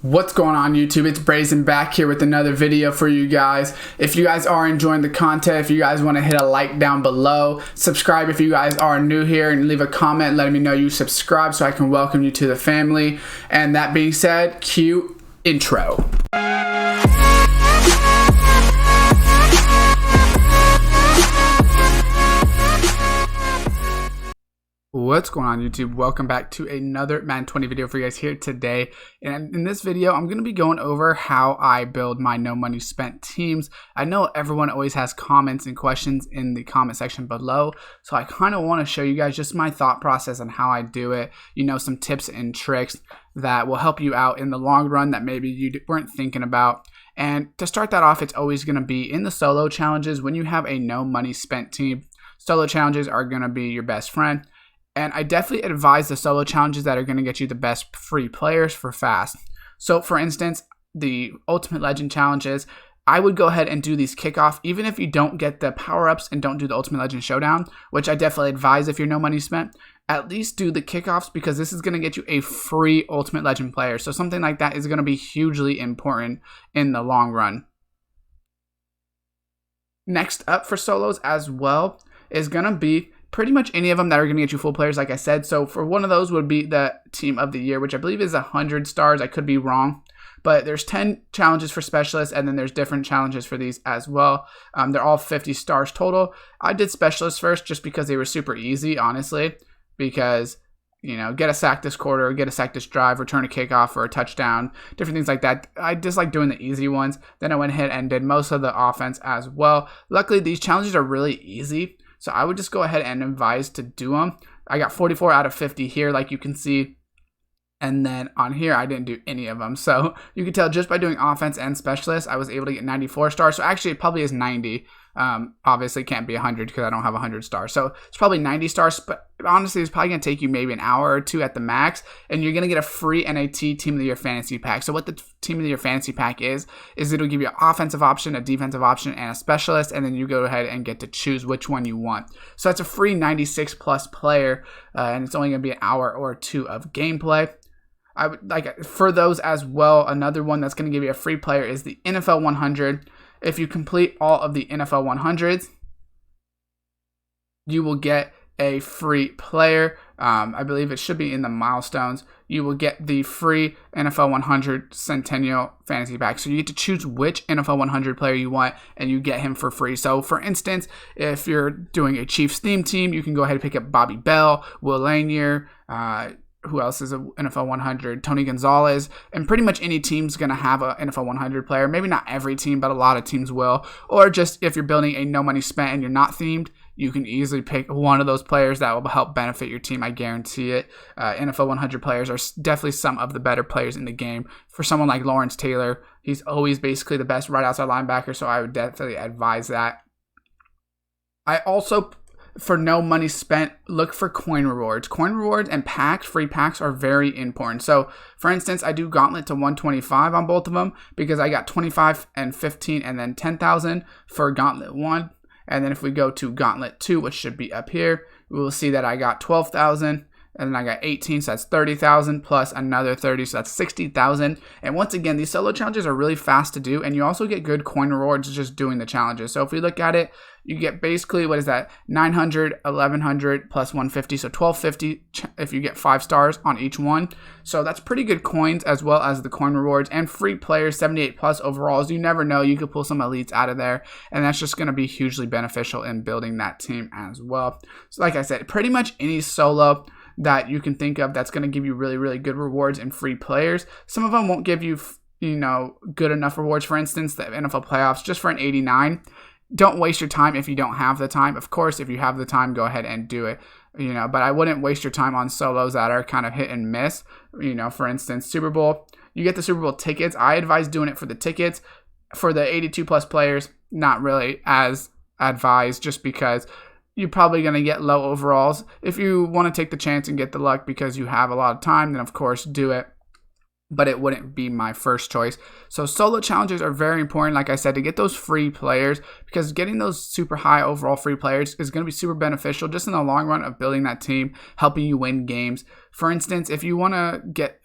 What's going on YouTube? It's Brayzon back here with another video for you guys. If you guys are enjoying the content, if you guys want to hit a like down below, subscribe if you guys are new here, and leave a comment letting me know you subscribe so I can welcome you to the family. And that being said, cue intro. What's going on YouTube? Welcome back to another Madden 20 video for you guys here today. And in this video, I'm going to be going over how I build my no money spent teams. I know everyone always has comments and questions in the comment section below, so I kind of want to show you guys just my thought process and how I do it. You know, some tips and tricks that will help you out in the long run that maybe you weren't thinking about. And to start that off, it's always going to be in the solo challenges. When you have a no money spent team, solo challenges are going to be your best friend. And I definitely advise the solo challenges that are going to get you the best free players for fast. So for instance, the Ultimate Legend challenges, I would go ahead and do these kickoff, even if you don't get the power-ups and don't do the Ultimate Legend Showdown, which I definitely advise if you're no money spent. At least do the kickoffs because this is going to get you a free Ultimate Legend player. So something like that is going to be hugely important in the long run. Next up for solos as well is going to be pretty much any of them that are going to get you full players, like I said. So for one of those would be the Team of the Year, which I believe is 100 stars. I could be wrong. But there's 10 challenges for specialists, and then there's different challenges for these as well. They're all 50 stars total. I did specialists first just because they were super easy, honestly. Because, you know, get a sack this quarter, get a sack this drive, return a kickoff or a touchdown, different things like that. I just like doing the easy ones. Then I went ahead and did most of the offense as well. Luckily, these challenges are really easy. So I would just go ahead and advise to do them. I got 44 out of 50 here, like you can see. And then on here, I didn't do any of them. So you can tell just by doing offense and specialist, I was able to get 94 stars. So actually, it probably is 90. Obviously, it can't be 100 because I don't have 100 stars. So it's probably 90 stars. But honestly, it's probably going to take you maybe an hour or two at the max. And you're going to get a free NAT Team of the Year Fantasy Pack. So what the Team of the Year Fantasy Pack is it'll give you an offensive option, a defensive option, and a specialist. And then you go ahead and get to choose which one you want. So that's a free 96 plus player. And it's only going to be an hour or two of gameplay. I would like for those as well. Another one that's going to give you a free player is the NFL 100. If you complete all of the NFL 100s, you will get a free player. I believe it should be in the milestones. You will get the free NFL 100 Centennial Fantasy Pack. So you get to choose which NFL 100 player you want, and you get him for free. So for instance, if you're doing a Chiefs theme team, you can go ahead and pick up Bobby Bell, Will Lanier, who else is an NFL 100? Tony Gonzalez. And pretty much any team's going to have an NFL 100 player. Maybe not every team, but a lot of teams will. Or just if you're building a no money spent and you're not themed, you can easily pick one of those players that will help benefit your team. I guarantee it. NFL 100 players are definitely some of the better players in the game. For someone like Lawrence Taylor, he's always basically the best right outside linebacker, so I would definitely advise that. I also, for no money spent, look for coin rewards. Coin rewards and packs, free packs, are very important. So, for instance, I do Gauntlet to 125 on both of them because I got 25 and 15 and then 10,000 for Gauntlet 1. And then if we go to Gauntlet 2, which should be up here, we will see that I got 12,000. And then I got 18, so that's 30,000 plus another 30, so that's 60,000. And once again, these solo challenges are really fast to do, and you also get good coin rewards just doing the challenges. So if we look at it, you get basically, what is that, 900, 1100 plus 150, so 1250 if you get 5 stars on each one. So that's pretty good coins as well as the coin rewards and free players, 78 plus overalls. You never know, you could pull some elites out of there, and that's just going to be hugely beneficial in building that team as well. So like I said, pretty much any solo that you can think of that's going to give you really, really good rewards and free players. Some of them won't give you, you know, good enough rewards. For instance, the NFL playoffs, just for an 89. Don't waste your time if you don't have the time. Of course, if you have the time, go ahead and do it. You know, but I wouldn't waste your time on solos that are kind of hit and miss. You know, for instance, Super Bowl. You get the Super Bowl tickets. I advise doing it for the tickets. For the 82 plus players, not really as advised, just because you're probably going to get low overalls. If you want to take the chance and get the luck because you have a lot of time, then of course do it. but it wouldn't be my first choice. So solo challenges are very important, like I said, to get those free players, because getting those super high overall free players is going to be super beneficial just in the long run of building that team, helping you win games. For instance, if you want to get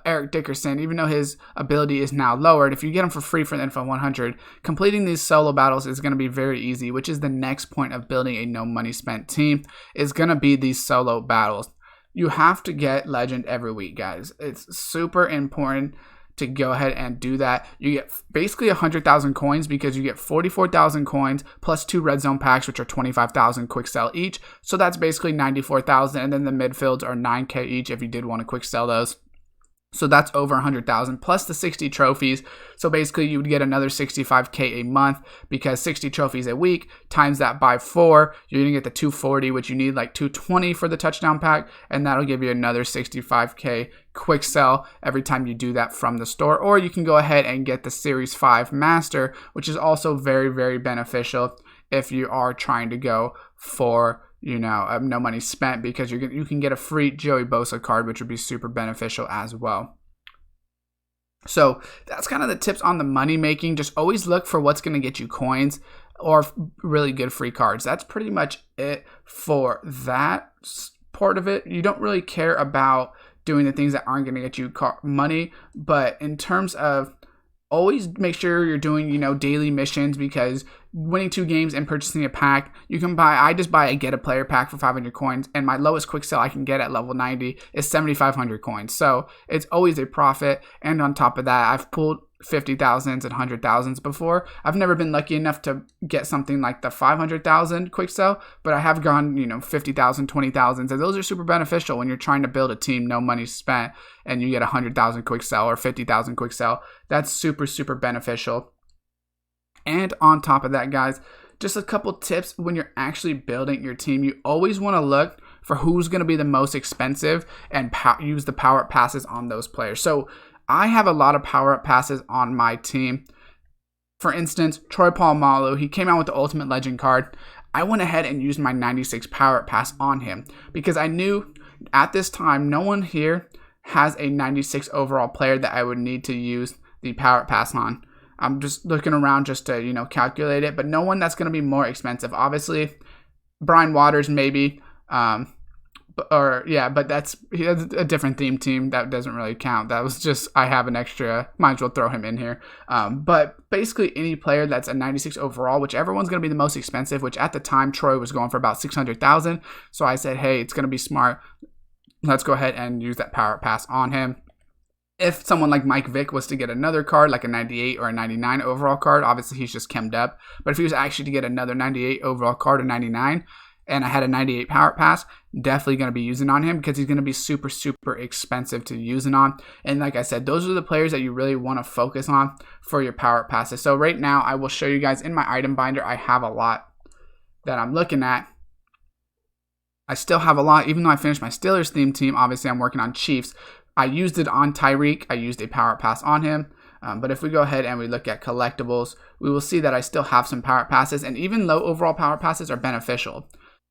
Eric Dickerson, even though his ability is now lowered, if you get him for free for the NFL 100, completing these solo battles is going to be very easy, which is the next point of building a no money spent team, is going to be these solo battles. You have to get legend every week, guys. It's super important to go ahead and do that. You get basically 100,000 coins because you get 44,000 coins plus 2 red zone packs, which are 25,000 quick sell each. So that's basically 94,000. And then the midfields are 9K each if you did want to quick sell those. So that's over 100,000 plus the 60 trophies. So basically you would get another 65K a month, because 60 trophies a week times that by 4, you're going to get the 240, which you need like 220 for the touchdown pack. And that'll give you another 65K quick sell every time you do that from the store. Or you can go ahead and get the Series 5 Master, which is also very, very beneficial if you are trying to go for no money spent, because you can get a free Joey Bosa card, which would be super beneficial as well. So that's kind of the tips on the money making. Just always look for what's going to get you coins or really good free cards. That's pretty much it for that part of it. You don't really care about doing the things that aren't going to get you money, but in terms of always make sure you're doing, daily missions, because winning 2 games and purchasing a pack, I just buy a get a player pack for 500 coins, and my lowest quick sell I can get at level 90 is 7,500 coins. So it's always a profit. And on top of that, I've pulled 50,000s and 100,000s before. I've never been lucky enough to get something like the 500,000 quick sell, but I have gone, 50,000, 20,000s, and those are super beneficial when you're trying to build a team, no money spent, and you get 100,000 quick sell or 50,000 quick sell. That's super, super beneficial. And on top of that, guys, just a couple tips when you're actually building your team. You always want to look for who's going to be the most expensive and use the power up passes on those players. So I have a lot of power up passes on my team. For instance, Troy Polamalu, he came out with the Ultimate Legend card. I went ahead and used my 96 power up pass on him because I knew at this time no one here has a 96 overall player that I would need to use the power up pass on. I'm just looking around just to, calculate it, but no one that's going to be more expensive. Obviously, Brian Waters maybe, but he has a different theme team. That doesn't really count. That was just, I have an extra, might as well throw him in here. But basically any player that's a 96 overall, whichever one's going to be the most expensive, which at the time Troy was going for about 600,000. So I said, hey, it's going to be smart. Let's go ahead and use that power pass on him. If someone like Mike Vick was to get another card, like a 98 or a 99 overall card, obviously he's just chemmed up. But if he was actually to get another 98 overall card or 99, and I had a 98 power pass, definitely going to be using on him because he's going to be super, super expensive to using on. And like I said, those are the players that you really want to focus on for your power passes. So right now, I will show you guys in my item binder, I have a lot that I'm looking at. I still have a lot, even though I finished my Steelers theme team. Obviously, I'm working on Chiefs. I used it on Tyreek. I used a power pass on him. But if we go ahead and we look at collectibles, we will see that I still have some power passes, and even low overall power passes are beneficial.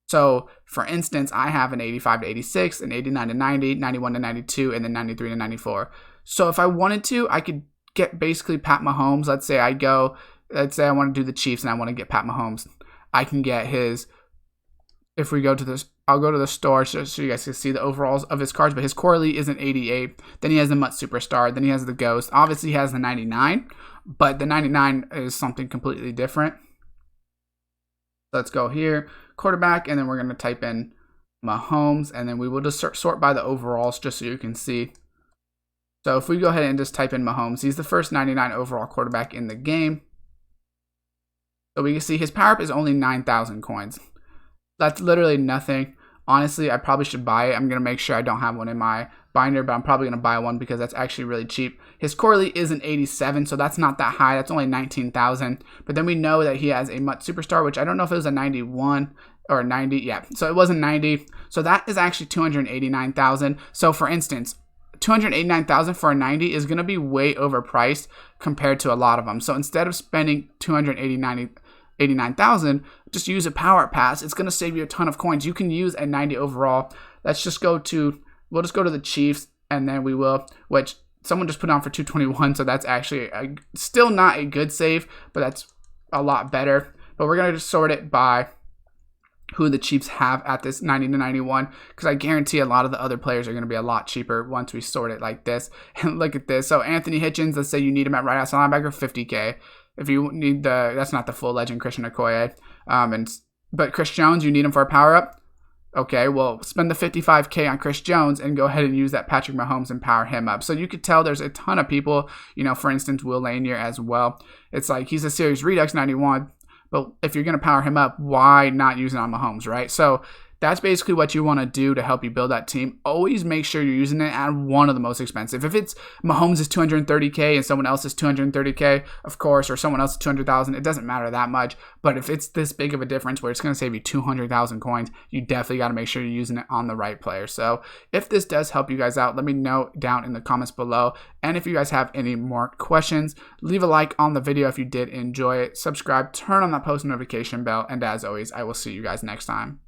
So, for instance, I have an 85 to 86, an 89 to 90, 91 to 92, and then 93 to 94. So if I wanted to, I could get basically Pat Mahomes. Let's say I want to do the Chiefs and I want to get Pat Mahomes. I can get his, if we go to this, I'll go to the store so you guys can see the overalls of his cards, but his Corley is an 88. Then he has the Mutt Superstar. Then he has the Ghost. Obviously, he has the 99, but the 99 is something completely different. Let's go here, quarterback, and then we're going to type in Mahomes, and then we will just sort by the overalls just so you can see. So if we go ahead and just type in Mahomes, he's the first 99 overall quarterback in the game. So we can see his power up is only 9,000 coins. That's literally nothing. Honestly, I probably should buy it. I'm going to make sure I don't have one in my binder, but I'm probably going to buy one because that's actually really cheap. His Corley is an 87, so that's not that high. That's only 19,000. But then we know that he has a Mutt Superstar, which I don't know if it was a 91 or 90. Yeah, so it wasn't 90. So that is actually 289,000. So for instance, 289,000 for a 90 is going to be way overpriced compared to a lot of them. So instead of spending 289,000, just use a power pass. It's going to save you a ton of coins. You can use a 90 overall. We'll just go to the Chiefs, and then we will, which someone just put it on for 221, so that's actually still not a good save, but that's a lot better. But we're going to just sort it by who the Chiefs have at this 90 to 91, because I guarantee a lot of the other players are going to be a lot cheaper once we sort it like this. And look at this. So Anthony Hitchens, let's say you need him at right outside linebacker, $50K. If you need that's not the full legend Christian Okoye. But Chris Jones, you need him for a power up. Okay, well, spend the $55K on Chris Jones and go ahead and use that Patrick Mahomes and power him up. So you could tell there's a ton of people, for instance, Will Lanier as well. It's like he's a Series Redux 91. But if you're going to power him up, why not use it on Mahomes, right? So that's basically what you want to do to help you build that team. Always make sure you're using it at one of the most expensive. If it's Mahomes is $230K and someone else is $230K, of course, or someone else is $200,000, it doesn't matter that much. But if it's this big of a difference where it's going to save you 200,000 coins, you definitely got to make sure you're using it on the right player. So if this does help you guys out, let me know down in the comments below. And if you guys have any more questions, leave a like on the video if you did enjoy it. Subscribe, turn on that post notification bell, and as always, I will see you guys next time.